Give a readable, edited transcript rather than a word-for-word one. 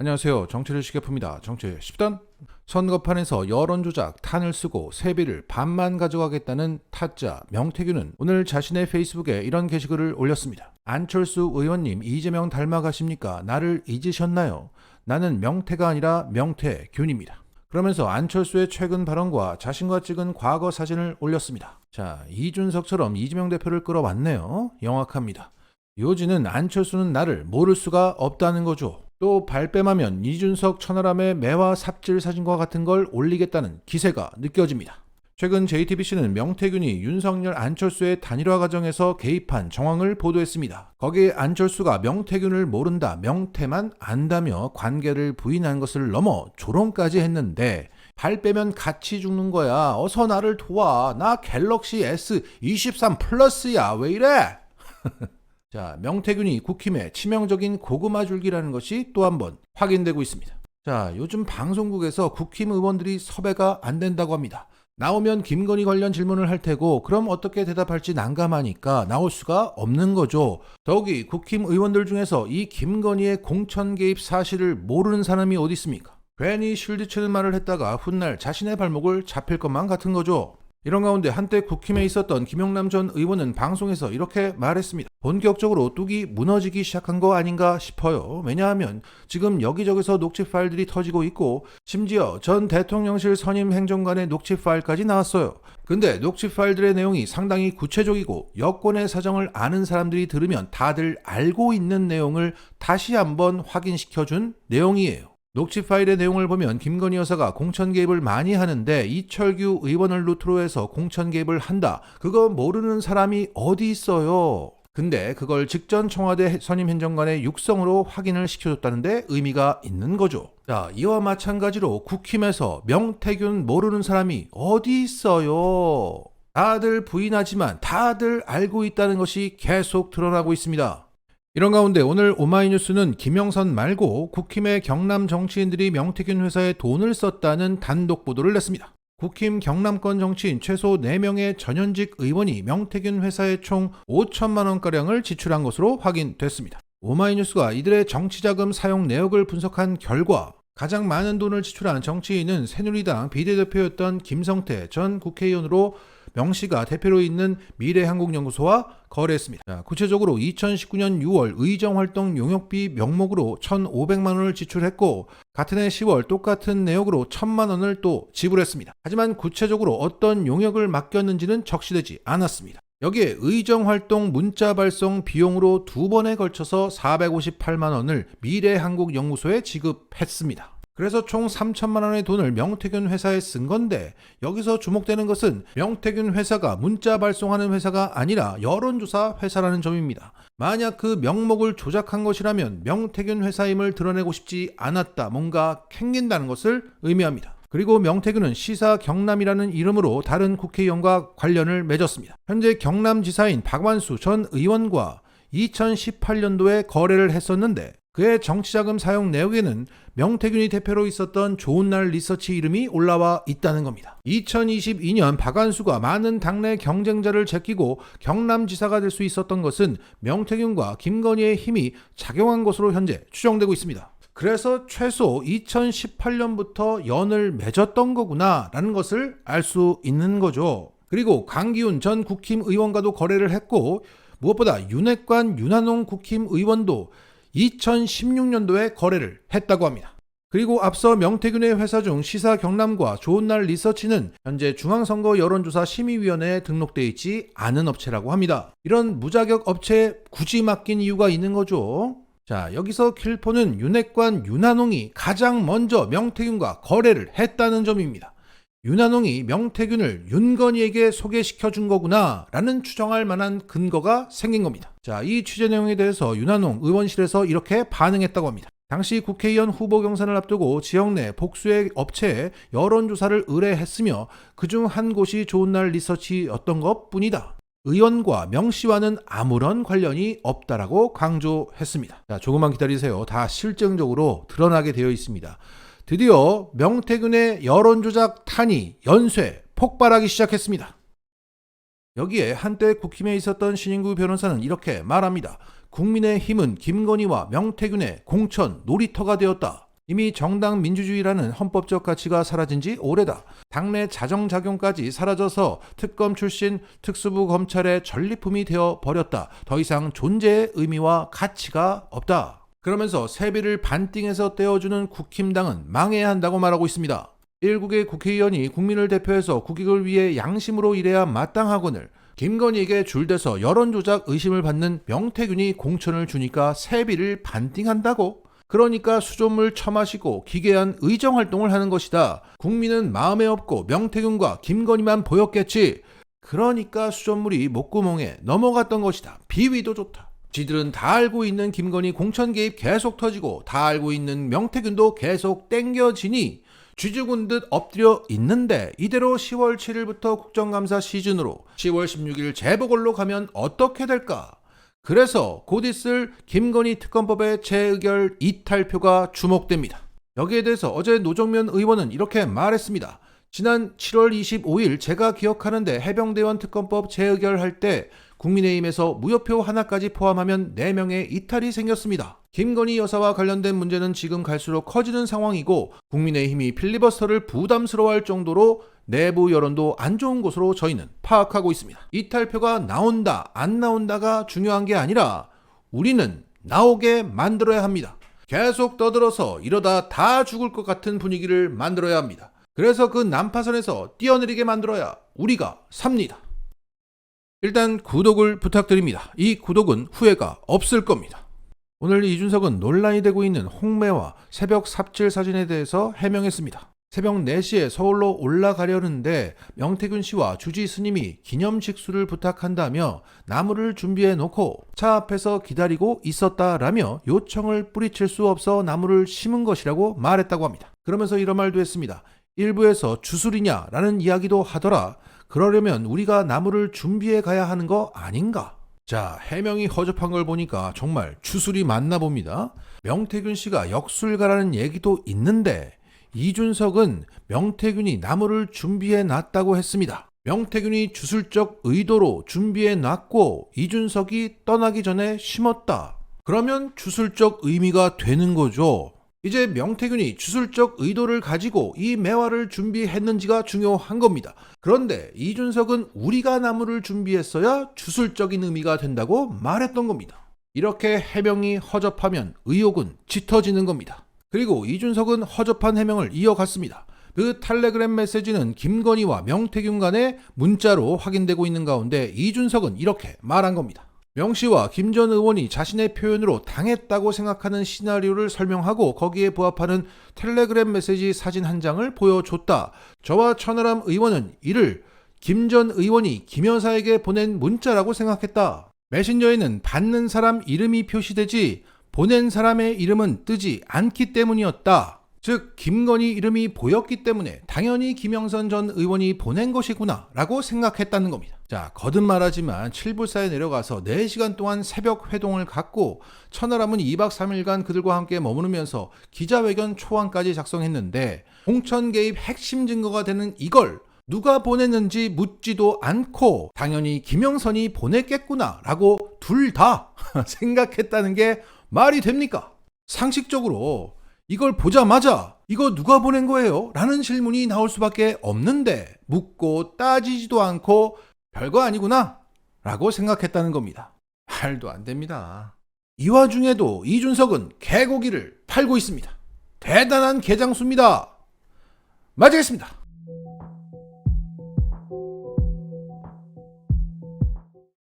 안녕하세요. 정치를 시계품입니다. 정치 10단. 선거판에서 여론조작 탄을 쓰고 세비를 반만 가져가겠다는 타짜 명태균은 오늘 자신의 페이스북에 이런 게시글을 올렸습니다. 안철수 의원님 이재명 닮아가십니까? 나를 잊으셨나요? 나는 명태가 아니라 명태균입니다. 그러면서 안철수의 최근 발언과 자신과 찍은 과거 사진을 올렸습니다. 자, 이준석처럼 이재명 대표를 끌어왔네요. 영악합니다. 요지는 안철수는 나를 모를 수가 없다는 거죠. 또 발뺌하면 이준석 천하람의 매화 삽질 사진과 같은 걸 올리겠다는 기세가 느껴집니다. 최근 JTBC는 명태균이 윤석열 안철수의 단일화 과정에서 개입한 정황을 보도했습니다. 거기에 안철수가 명태균을 모른다, 명태만 안다며 관계를 부인한 것을 넘어 조롱까지 했는데 발 빼면 같이 죽는 거야. 어서 나를 도와. 나 갤럭시 S23 플러스야. 왜 이래? 자, 명태균이 국힘의 치명적인 고구마 줄기라는 것이 또 한 번 확인되고 있습니다. 자, 요즘 방송국에서 국힘 의원들이 섭외가 안 된다고 합니다. 나오면 김건희 관련 질문을 할 테고 그럼 어떻게 대답할지 난감하니까 나올 수가 없는 거죠. 더욱이 국힘 의원들 중에서 이 김건희의 공천 개입 사실을 모르는 사람이 어디 있습니까? 괜히 쉴드 치는 말을 했다가 훗날 자신의 발목을 잡힐 것만 같은 거죠. 이런 가운데 한때 국힘에 있었던 김용남 전 의원은 방송에서 이렇게 말했습니다. 본격적으로 뚝이 무너지기 시작한 거 아닌가 싶어요. 왜냐하면 지금 여기저기서 녹취 파일들이 터지고 있고 심지어 전 대통령실 선임 행정관의 녹취 파일까지 나왔어요. 근데 녹취 파일들의 내용이 상당히 구체적이고 여권의 사정을 아는 사람들이 들으면 다들 알고 있는 내용을 다시 한번 확인시켜준 내용이에요. 녹취 파일의 내용을 보면 김건희 여사가 공천 개입을 많이 하는데 이철규 의원을 루트로 해서 공천 개입을 한다. 그거 모르는 사람이 어디 있어요. 근데 그걸 직전 청와대 선임 행정관의 육성으로 확인을 시켜줬다는데 의미가 있는 거죠. 자, 이와 마찬가지로 국힘에서 명태균 모르는 사람이 어디 있어요. 다들 부인하지만 다들 알고 있다는 것이 계속 드러나고 있습니다. 이런 가운데 오늘 오마이뉴스는 김영선 말고 국힘의 경남 정치인들이 명태균 회사에 돈을 썼다는 단독 보도를 냈습니다. 국힘 경남권 정치인 최소 4명의 전현직 의원이 명태균 회사에 총 5천만 원가량을 지출한 것으로 확인됐습니다. 오마이뉴스가 이들의 정치자금 사용 내역을 분석한 결과 가장 많은 돈을 지출한 정치인은 새누리당 비대대표였던 김성태 전 국회의원으로 명시가 대표로 있는 미래한국연구소와 거래했습니다. 자, 구체적으로 2019년 6월 의정활동 용역비 명목으로 1,500만 원을 지출했고 같은 해 10월 똑같은 내역으로 1,000만 원을 또 지불했습니다. 하지만 구체적으로 어떤 용역을 맡겼는지는 적시되지 않았습니다. 여기에 의정활동 문자 발송 비용으로 2번에 걸쳐서 458만 원을 미래한국연구소에 지급했습니다. 그래서 총 3천만 원의 돈을 명태균 회사에 쓴 건데 여기서 주목되는 것은 명태균 회사가 문자 발송하는 회사가 아니라 여론조사 회사라는 점입니다. 만약 그 명목을 조작한 것이라면 명태균 회사임을 드러내고 싶지 않았다, 뭔가 캥긴다는 것을 의미합니다. 그리고 명태균은 시사 경남이라는 이름으로 다른 국회의원과 관련을 맺었습니다. 현재 경남지사인 박완수 전 의원과 2018년도에 거래를 했었는데 그의 정치자금 사용 내역에는 명태균이 대표로 있었던 좋은날 리서치 이름이 올라와 있다는 겁니다. 2022년 박완수가 많은 당내 경쟁자를 제끼고 경남지사가 될 수 있었던 것은 명태균과 김건희의 힘이 작용한 것으로 현재 추정되고 있습니다. 그래서 최소 2018년부터 연을 맺었던 거구나 라는 것을 알 수 있는 거죠. 그리고 강기훈 전 국힘 의원과도 거래를 했고 무엇보다 윤핵관 윤한홍 국힘 의원도 2016년도에 거래를 했다고 합니다. 그리고 앞서 명태균의 회사 중 시사 경남과 좋은날 리서치는 현재 중앙선거 여론조사 심의위원회에 등록되어 있지 않은 업체라고 합니다. 이런 무자격 업체에 굳이 맡긴 이유가 있는 거죠. 자, 여기서 킬포는 윤핵관 윤한홍이 가장 먼저 명태균과 거래를 했다는 점입니다. 윤한홍이 명태균을 윤건희에게 소개시켜 준 거구나 라는 추정할 만한 근거가 생긴 겁니다. 자, 이 취재 내용에 대해서 윤한홍 의원실에서 이렇게 반응했다고 합니다. 당시 국회의원 후보 경선을 앞두고 지역 내 복수의 업체에 여론조사를 의뢰했으며 그중 한 곳이 좋은날 리서치였던 것 뿐이다. 의원과 명씨와는 아무런 관련이 없다라고 강조했습니다. 자, 조금만 기다리세요. 다 실증적으로 드러나게 되어 있습니다. 드디어 명태균의 여론조작 탄이 연쇄 폭발하기 시작했습니다. 여기에 한때 국힘에 있었던 신인구 변호사는 이렇게 말합니다. 국민의힘은 김건희와 명태균의 공천 놀이터가 되었다. 이미 정당 민주주의라는 헌법적 가치가 사라진 지 오래다. 당내 자정작용까지 사라져서 특검 출신 특수부 검찰의 전리품이 되어 버렸다. 더 이상 존재의 의미와 가치가 없다. 그러면서 세비를 반띵해서 떼어주는 국힘당은 망해야 한다고 말하고 있습니다. 일국의 국회의원이 국민을 대표해서 국익을 위해 양심으로 일해야 마땅하거늘 김건희에게 줄대서 여론조작 의심을 받는 명태균이 공천을 주니까 세비를 반띵한다고? 그러니까 수돗물 처마시고 기괴한 의정활동을 하는 것이다. 국민은 마음에 없고 명태균과 김건희만 보였겠지. 그러니까 수돗물이 목구멍에 넘어갔던 것이다. 비위도 좋다. 지들은 다 알고 있는 김건희 공천 개입 계속 터지고 다 알고 있는 명태균도 계속 땡겨지니 쥐죽은 듯 엎드려 있는데 이대로 10월 7일부터 국정감사 시즌으로 10월 16일 재보궐로 가면 어떻게 될까? 그래서 곧 있을 김건희 특검법의 재의결 이탈표가 주목됩니다. 여기에 대해서 어제 노정면 의원은 이렇게 말했습니다. 지난 7월 25일 제가 기억하는데 해병대원 특검법 재의결할 때 국민의힘에서 무효표 하나까지 포함하면 4명의 이탈이 생겼습니다. 김건희 여사와 관련된 문제는 지금 갈수록 커지는 상황이고 국민의힘이 필리버스터를 부담스러워할 정도로 내부 여론도 안 좋은 것으로 저희는 파악하고 있습니다. 이탈표가 나온다 안 나온다가 중요한 게 아니라 우리는 나오게 만들어야 합니다. 계속 떠들어서 이러다 다 죽을 것 같은 분위기를 만들어야 합니다. 그래서 그 난파선에서 뛰어내리게 만들어야 우리가 삽니다. 일단 구독을 부탁드립니다. 이 구독은 후회가 없을 겁니다. 오늘 이준석은 논란이 되고 있는 홍매와 새벽 삽질 사진에 대해서 해명했습니다. 새벽 4시에 서울로 올라가려는데 명태균 씨와 주지 스님이 기념식수를 부탁한다며 나무를 준비해 놓고 차 앞에서 기다리고 있었다라며 요청을 뿌리칠 수 없어 나무를 심은 것이라고 말했다고 합니다. 그러면서 이런 말도 했습니다. 일부에서 주술이냐라는 이야기도 하더라. 그러려면 우리가 나무를 준비해 가야 하는 거 아닌가? 자, 해명이 허접한 걸 보니까 정말 주술이 맞나 봅니다. 명태균 씨가 역술가라는 얘기도 있는데 이준석은 명태균이 나무를 준비해 놨다고 했습니다. 명태균이 주술적 의도로 준비해 놨고 이준석이 떠나기 전에 심었다. 그러면 주술적 의미가 되는 거죠. 이제 명태균이 주술적 의도를 가지고 이 매화를 준비했는지가 중요한 겁니다. 그런데 이준석은 우리가 나무를 준비했어야 주술적인 의미가 된다고 말했던 겁니다. 이렇게 해명이 허접하면 의혹은 짙어지는 겁니다. 그리고 이준석은 허접한 해명을 이어갔습니다. 그 텔레그램 메시지는 김건희와 명태균 간의 문자로 확인되고 있는 가운데 이준석은 이렇게 말한 겁니다. 명 씨와 김 전 의원이 자신의 표현으로 당했다고 생각하는 시나리오를 설명하고 거기에 부합하는 텔레그램 메시지 사진 한 장을 보여줬다. 저와 천하람 의원은 이를 김 전 의원이 김 여사에게 보낸 문자라고 생각했다. 메신저에는 받는 사람 이름이 표시되지 보낸 사람의 이름은 뜨지 않기 때문이었다. 즉 김건희 이름이 보였기 때문에 당연히 김영선 전 의원이 보낸 것이구나 라고 생각했다는 겁니다. 자, 거듭 말하지만 7불사에 내려가서 4시간 동안 새벽 회동을 갖고 천하람은 2박 3일간 그들과 함께 머무르면서 기자회견 초안까지 작성했는데 공천 개입 핵심 증거가 되는 이걸 누가 보냈는지 묻지도 않고 당연히 김영선이 보냈겠구나 라고 둘 다 생각했다는 게 말이 됩니까? 상식적으로 이걸 보자마자 이거 누가 보낸 거예요? 라는 질문이 나올 수밖에 없는데 묻고 따지지도 않고 별거 아니구나 라고 생각했다는 겁니다. 말도 안 됩니다. 이 와중에도 이준석은 개고기를 팔고 있습니다. 대단한 개장수입니다. 마치겠습니다.